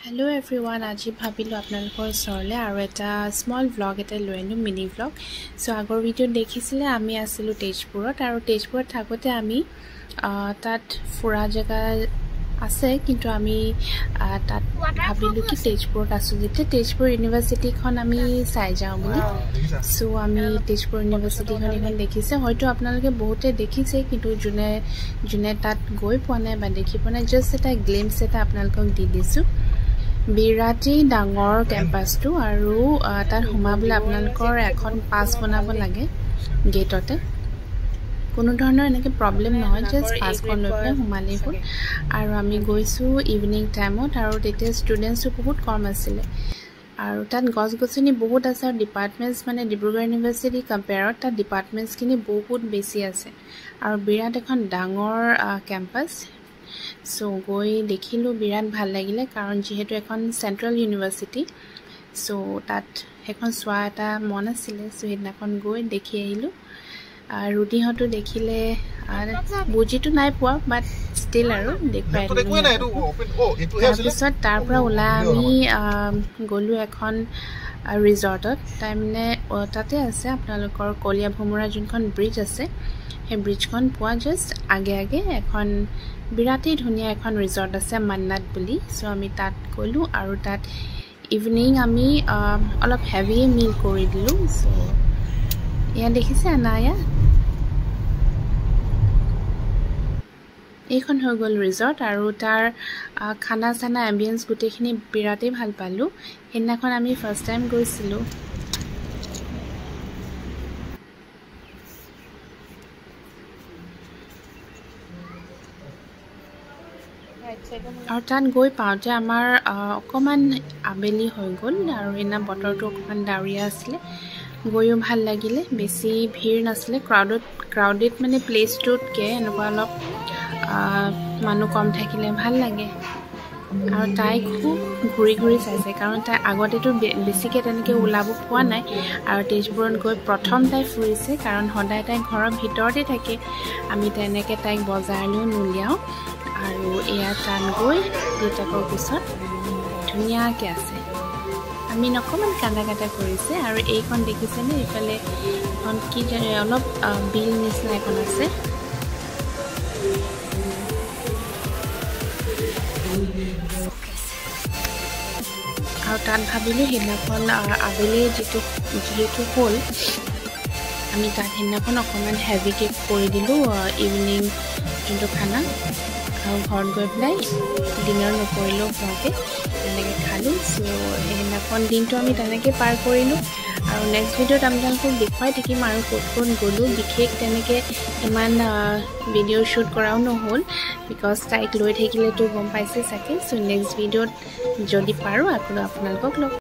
Hello everyone, আজি ভাবিলো আপোনালোকৰ ওচৰলে আৰু এটা স্মল ব্লগ এটা লৈ আনিলো মিনি ব্লগ। সো আগৰ ভিডিঅ' দেখিছিলে আমি আছিলো তেজপুৰত আৰু তেজপুৰত থাকোতে আমি তাত ফুৰা জায়গা আছে কিন্তু আমি তাত ভাবিলো কি তেজপুৰত আছো যেতে তেজপুৰ ইউনিভাৰ্সিটিখন আমি চাই যাওঁ বুলি। সো আমি তেজপুৰ ইউনিভাৰ্সিটিখন এখন দেখিছে হয়তো আপোনালোকে বহুতে দেখিছে কিন্তু জুনে তাত গৈ পোৱা নাই বা দেখি পোৱা নাই জাস্ট এটা গ্লিম্পছ এটা আপোনালোকক দি দিছো। বিৰাটেই ডাঙৰ কেম্পাছটো আৰু তাত সোমাবলৈ আপোনালোকৰ এখন পাছ বনাব লাগে গেটতে কোনো ধৰণৰ এনেকে প্ৰবলেম নহয় জাস্ট পাছখন লৈ পেলাই সোমালেই হ'ল আৰু আমি গৈছো ইভিনিং টাইমত আৰু তেতিয়া ষ্টুডেণ্টছো বহুত কম আছিলে আৰু তাত গছ-গছনি বহুত আছে আৰু ডিপাৰ্টমেণ্টছ মানে ডিব্ৰুগড় ইউনিভাৰ্সিটি কম্পেয়াৰত তাত ডিপাৰ্টমেণ্টছখিনি বহুত বেছি আছে আৰু বিৰাট এখন ডাঙৰ কেম্পাছ। সো গৈ দেখিলো বিৰাট ভাল লাগিলে কাৰণ যেহেতু এখন সেন্ট্ৰেল ইউনিভাৰ্সিটি সো তাত এখন সোৱা এটা মন আছিলে সো হেদিনাখন গৈ দেখি আহিলো ৰুটিহটো দেখিলে বুজিটো নাই পোৱা বাট ষ্টিল আৰু দেখুৱাই তাৰপিছত তাৰ পৰা ওলাই আমি গ'লো এখন ৰিজৰ্টত তাৰমানে তাতে আছে আপোনালোকৰ কলিয়া ভমৰা যোনখন ব্ৰিজ আছে সেই ব্ৰিজখন পোৱা জাস্ট আগে এখন বিৰাটেই ধুনীয়া এখন ৰিজৰ্ট আছে মান্নাত বুলি সো আমি তাত গ'লো আৰু তাত ইভিনিং আমি অলপ হেভি মিল কৰি দিলো সো ইয়া দেখিছে আনায়া এইখন হৈ গ'ল ৰিজৰ্ট আৰু তাৰ খানা চানা এম্বিয়েন্স গোটেইখিনি বিৰাটেই ভাল পালো হেদিনাখন আমি ফাৰ্ষ্ট টাইম গৈছিলো আৰু তাত গৈ পাওঁতে আমাৰ অকমান আবেলি হৈ গ'ল আৰু এনা বতৰটো অকমান ডাৱৰীয়া আছিলে গৈও ভাল লাগিলে বেছি ভিৰ নাছিলে ক্ৰাউডেড মানে প্লেছটোতকে এনেকুৱা অলপ মানুহ কম থাকিলে ভাল লাগে আৰু তাই খুব ঘূৰি চাইছে কাৰণ তাই আগতেতো বেছিকৈ তেনেকৈ ওলাব পোৱা নাই আৰু তেজপুৰত গৈ প্ৰথম তাই ফুৰিছে কাৰণ সদায় তাই ঘৰৰ ভিতৰতে থাকে আমি তেনেকৈ তাইক বজাৰলৈও নুলিয়াওঁ আৰু এয়া টান গৈ দুটাকৰ পিছত ধুনীয়াকৈ আছে আমি নকমান কান্দা কৰিছে আৰু এইখন দেখিছেনে এইফালে এখন কি অলপ বিল নিচিনা এখন আছে আৰু তাত ভাবিলোঁ সেইদিনাখন আবেলি যিহেতু হ'ল আমি তাত সেইদিনাখন অকণমান হেভি কেক কৰি দিলোঁ ইভিনিং যোনটো খানা আৰু ঘৰত গৈ পেলাই ডিনাৰ নকৰিলেও হোৱাকৈ তেনেকৈ খালোঁ সো সেইদিনাখন দিনটো আমি তেনেকৈ পাৰ কৰিলোঁ আৰু নেক্সট ভিডিঅ'ত আপোনালোকক দেখুৱাই থাকিম আৰু ক'ত গ'লোঁ বিশেষ তেনেকৈ ইমান ভিডিঅ' শ্বুট কৰাও নহ'ল বিকজ তাইক লৈ থাকিলেতো গম পাইছে চাগে সো নেক্সট ভিডিঅ'ত যদি পাৰোঁ আপোনালোকক লগ